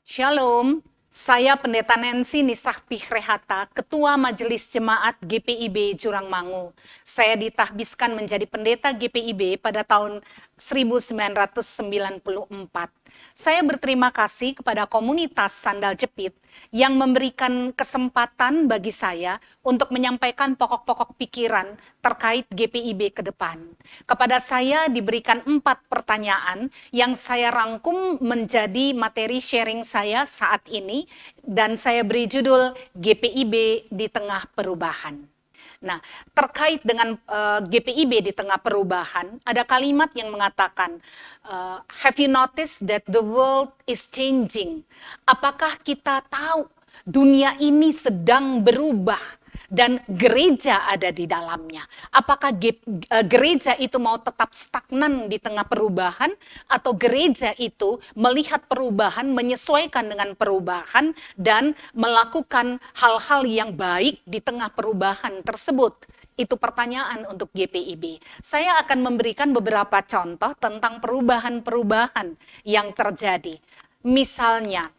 Shalom, saya Pendeta Nancy Nisah Pihrehata, Ketua Majelis Jemaat GPIB Jurangmangu. Saya ditahbiskan menjadi pendeta GPIB pada tahun 1994. Saya berterima kasih kepada komunitas Sandal Jepit yang memberikan kesempatan bagi saya untuk menyampaikan pokok-pokok pikiran terkait GPIB ke depan. Kepada saya diberikan 4 pertanyaan yang saya rangkum menjadi materi sharing saya saat ini, dan saya beri judul GPIB di Tengah Perubahan. Nah, terkait dengan GPIB di tengah perubahan, ada kalimat yang mengatakan, have you noticed that the world is changing? Apakah kita tahu dunia ini sedang berubah dan gereja ada di dalamnya? Apakah gereja itu mau tetap stagnan di tengah perubahan, atau gereja itu melihat perubahan, menyesuaikan dengan perubahan, dan melakukan hal-hal yang baik di tengah perubahan tersebut? Itu pertanyaan untuk GPIB. Saya akan memberikan beberapa contoh tentang perubahan-perubahan yang terjadi. Misalnya,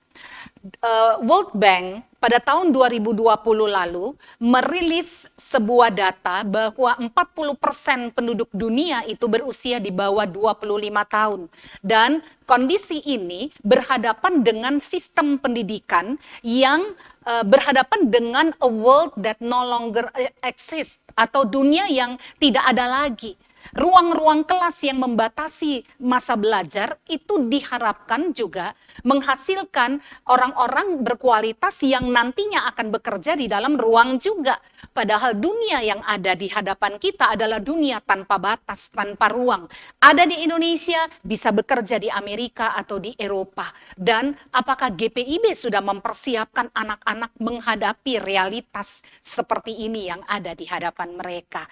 World Bank pada tahun 2020 lalu merilis sebuah data bahwa 40% penduduk dunia itu berusia di bawah 25 tahun. Dan kondisi ini berhadapan dengan sistem pendidikan yang berhadapan dengan a world that no longer exists, atau dunia yang tidak ada lagi. Ruang-ruang kelas yang membatasi masa belajar itu diharapkan juga menghasilkan orang-orang berkualitas yang nantinya akan bekerja di dalam ruang juga. Padahal dunia yang ada di hadapan kita adalah dunia tanpa batas, tanpa ruang. Ada di Indonesia, bisa bekerja di Amerika atau di Eropa. Dan apakah GPIB sudah mempersiapkan anak-anak menghadapi realitas seperti ini yang ada di hadapan mereka?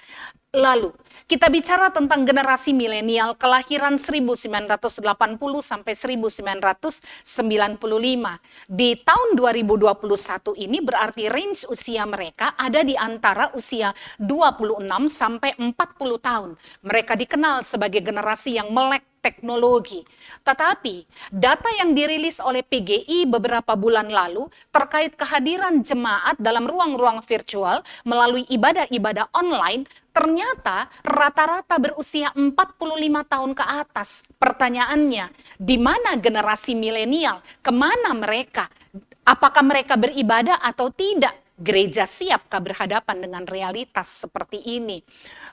Lalu, kita bicara tentang generasi milenial kelahiran 1980 sampai 1995. Di tahun 2021 ini berarti range usia mereka ada di antara usia 26 sampai 40 tahun. Mereka dikenal sebagai generasi yang melek teknologi. Tetapi data yang dirilis oleh PGI beberapa bulan lalu terkait kehadiran jemaat dalam ruang-ruang virtual melalui ibadah-ibadah online, ternyata rata-rata berusia 45 tahun ke atas. Pertanyaannya, di mana generasi milenial? Kemana mereka? Apakah mereka beribadah atau tidak? Gereja siapkah berhadapan dengan realitas seperti ini?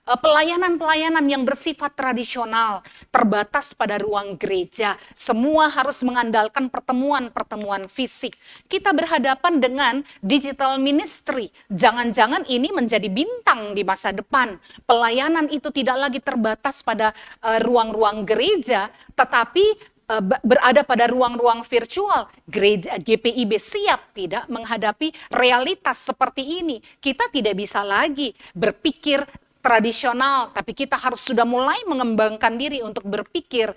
Pelayanan-pelayanan yang bersifat tradisional, terbatas pada ruang gereja, semua harus mengandalkan pertemuan-pertemuan fisik. Kita berhadapan dengan digital ministry. Jangan-jangan ini menjadi bintang di masa depan. Pelayanan itu tidak lagi terbatas pada ruang-ruang gereja, tetapi berada pada ruang-ruang virtual. Gereja GPIB siap tidak menghadapi realitas seperti ini. Kita tidak bisa lagi berpikir tradisional, tapi kita harus sudah mulai mengembangkan diri untuk berpikir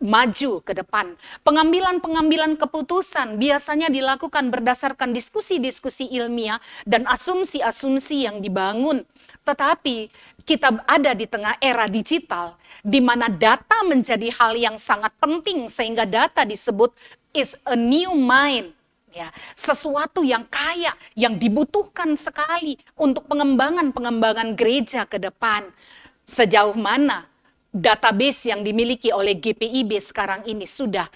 maju ke depan. Pengambilan-pengambilan keputusan biasanya dilakukan berdasarkan diskusi-diskusi ilmiah dan asumsi-asumsi yang dibangun. Tetapi kita ada di tengah era digital, di mana data menjadi hal yang sangat penting, sehingga data disebut is a new mind. Ya, sesuatu yang kaya, yang dibutuhkan sekali untuk pengembangan gereja ke depan. Sejauh mana database yang dimiliki oleh GPIB sekarang ini sudah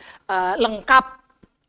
lengkap?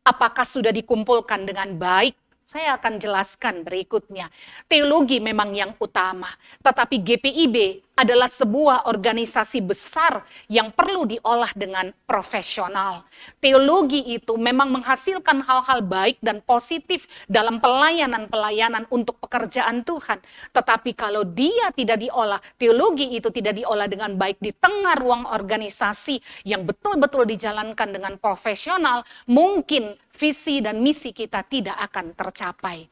Apakah sudah dikumpulkan dengan baik? Saya akan jelaskan berikutnya. Teologi memang yang utama, tetapi GPIB adalah sebuah organisasi besar yang perlu diolah dengan profesional. Teologi itu memang menghasilkan hal-hal baik dan positif dalam pelayanan-pelayanan untuk pekerjaan Tuhan. Tetapi kalau dia tidak diolah, teologi itu tidak diolah dengan baik di tengah ruang organisasi yang betul-betul dijalankan dengan profesional, mungkin visi dan misi kita tidak akan tercapai.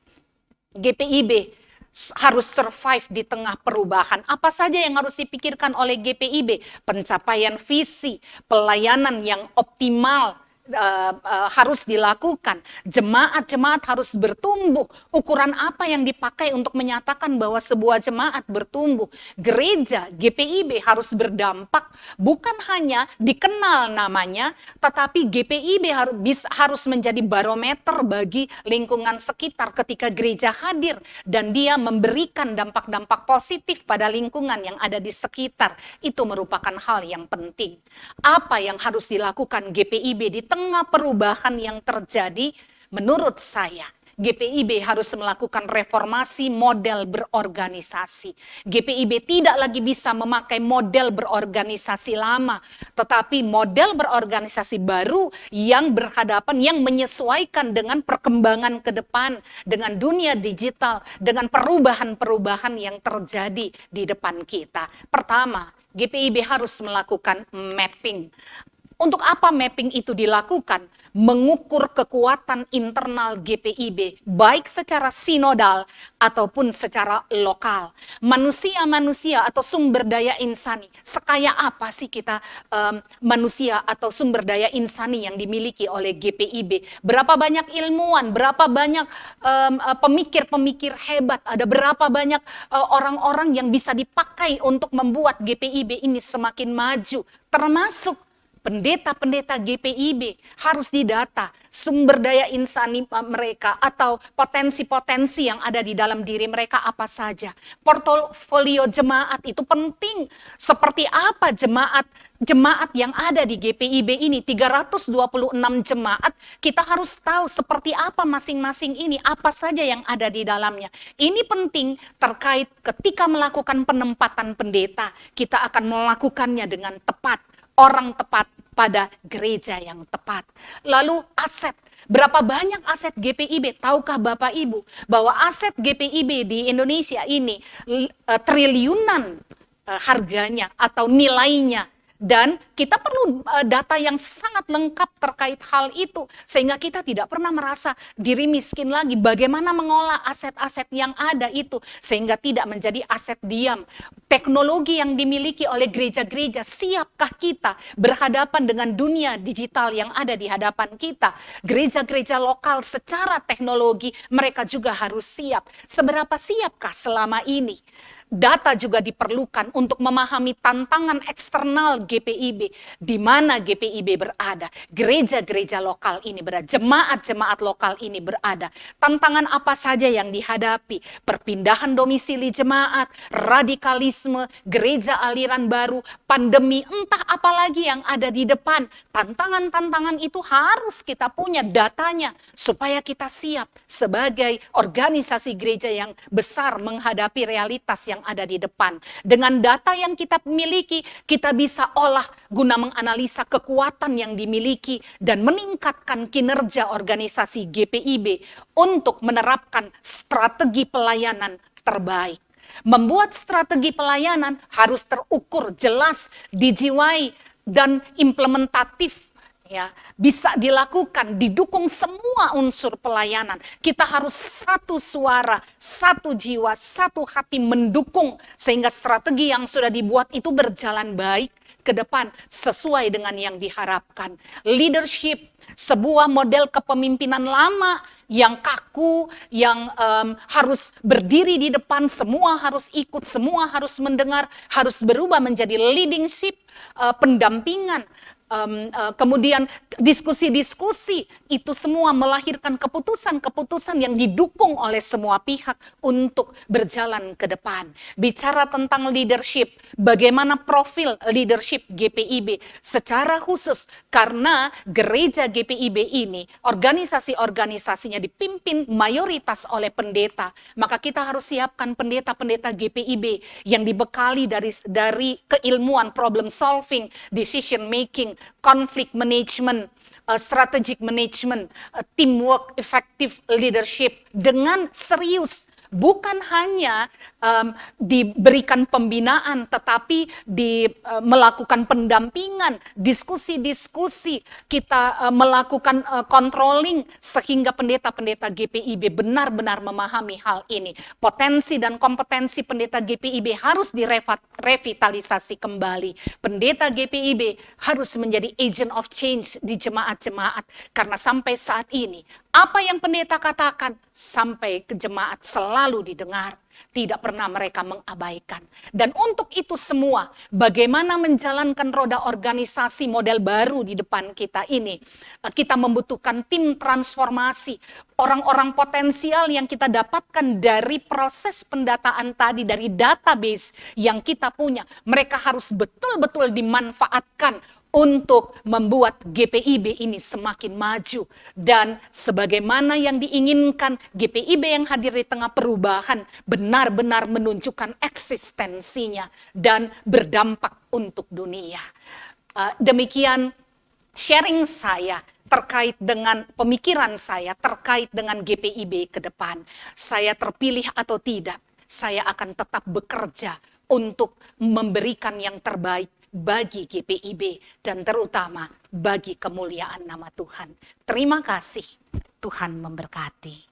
GPIB harus survive di tengah perubahan. Apa saja yang harus dipikirkan oleh GPIB? Pencapaian visi, pelayanan yang optimal, harus dilakukan. Jemaat-jemaat harus bertumbuh. Ukuran apa yang dipakai untuk menyatakan bahwa sebuah jemaat bertumbuh? Gereja, GPIB harus berdampak, bukan hanya dikenal namanya, tetapi GPIB harus menjadi barometer bagi lingkungan sekitar ketika gereja hadir dan dia memberikan dampak-dampak positif pada lingkungan yang ada di sekitar. Itu merupakan hal yang penting. Apa yang harus dilakukan GPIB di tengah perubahan yang terjadi? Menurut saya, GPIB harus melakukan reformasi model berorganisasi. GPIB tidak lagi bisa memakai model berorganisasi lama, tetapi model berorganisasi baru yang berhadapan, yang menyesuaikan dengan perkembangan ke depan, dengan dunia digital, dengan perubahan-perubahan yang terjadi di depan kita. Pertama, GPIB harus melakukan mapping. Untuk apa mapping itu dilakukan? Mengukur kekuatan internal GPIB, baik secara sinodal ataupun secara lokal. Manusia-manusia atau sumber daya insani, sekaya apa sih kita manusia atau sumber daya insani yang dimiliki oleh GPIB? Berapa banyak ilmuwan, berapa banyak pemikir-pemikir hebat, ada berapa banyak orang-orang yang bisa dipakai untuk membuat GPIB ini semakin maju, termasuk pendeta-pendeta GPIB harus didata sumber daya insani mereka atau potensi-potensi yang ada di dalam diri mereka apa saja. Portofolio jemaat itu penting. Seperti apa jemaat yang ada di GPIB ini, 326 jemaat, kita harus tahu seperti apa masing-masing ini, apa saja yang ada di dalamnya. Ini penting terkait ketika melakukan penempatan pendeta, kita akan melakukannya dengan tepat. Orang tepat pada gereja yang tepat. Lalu aset. Berapa banyak aset GPIB? Tahukah Bapak Ibu bahwa aset GPIB di Indonesia ini triliunan harganya atau nilainya. Dan kita perlu data yang sangat lengkap terkait hal itu. Sehingga kita tidak pernah merasa diri miskin lagi. Bagaimana mengolah aset-aset yang ada itu. Sehingga tidak menjadi aset diam. Teknologi yang dimiliki oleh gereja-gereja, siapkah kita berhadapan dengan dunia digital yang ada di hadapan kita? Gereja-gereja lokal secara teknologi mereka juga harus siap. Seberapa siapkah selama ini? Data juga diperlukan untuk memahami tantangan eksternal GPIB, di mana GPIB berada, gereja-gereja lokal ini berada, jemaat-jemaat lokal ini berada. Tantangan apa saja yang dihadapi? Perpindahan domisili jemaat, radikalisme, gereja aliran baru, pandemi, entah apa lagi yang ada di depan. Tantangan-tantangan itu harus kita punya datanya supaya kita siap sebagai organisasi gereja yang besar menghadapi realitas yang ada di depan. Dengan data yang kita miliki, kita bisa olah guna menganalisa kekuatan yang dimiliki dan meningkatkan kinerja organisasi GPIB untuk menerapkan strategi pelayanan terbaik. Membuat strategi pelayanan harus terukur, jelas, dijiwai, dan implementatif. Ya, bisa dilakukan, didukung semua unsur pelayanan. Kita harus satu suara, satu jiwa, satu hati mendukung sehingga strategi yang sudah dibuat itu berjalan baik ke depan sesuai dengan yang diharapkan. Leadership, sebuah model kepemimpinan lama yang kaku, yang harus berdiri di depan, semua harus ikut, semua harus mendengar, harus berubah menjadi leadership, pendampingan. Kemudian diskusi-diskusi itu semua melahirkan keputusan-keputusan yang didukung oleh semua pihak untuk berjalan ke depan. Bicara tentang leadership, bagaimana profil leadership GPIB secara khusus karena gereja GPIB ini organisasi-organisasinya dipimpin mayoritas oleh pendeta, maka kita harus siapkan pendeta-pendeta GPIB yang dibekali dari keilmuan problem solving, decision making, conflict management, strategic management, teamwork, effective leadership dengan serius bukan hanya diberikan pembinaan, tetapi melakukan pendampingan, diskusi-diskusi, kita melakukan controlling sehingga pendeta-pendeta GPIB benar-benar memahami hal ini. Potensi dan kompetensi pendeta GPIB harus direvitalisasi kembali. Pendeta GPIB harus menjadi agent of change di jemaat-jemaat, karena sampai saat ini apa yang pendeta katakan sampai ke jemaat selalu didengar. Tidak pernah mereka mengabaikan. Dan untuk itu semua, bagaimana menjalankan roda organisasi model baru di depan kita ini. Kita membutuhkan tim transformasi. Orang-orang potensial yang kita dapatkan dari proses pendataan tadi, dari database yang kita punya. Mereka harus betul-betul dimanfaatkan untuk membuat GPIB ini semakin maju. Dan sebagaimana yang diinginkan, GPIB yang hadir di tengah perubahan benar-benar menunjukkan eksistensinya dan berdampak untuk dunia. Demikian sharing saya terkait dengan pemikiran saya, terkait dengan GPIB ke depan. Saya terpilih atau tidak, saya akan tetap bekerja untuk memberikan yang terbaik bagi GPIB dan terutama bagi kemuliaan nama Tuhan. Terima kasih, Tuhan memberkati.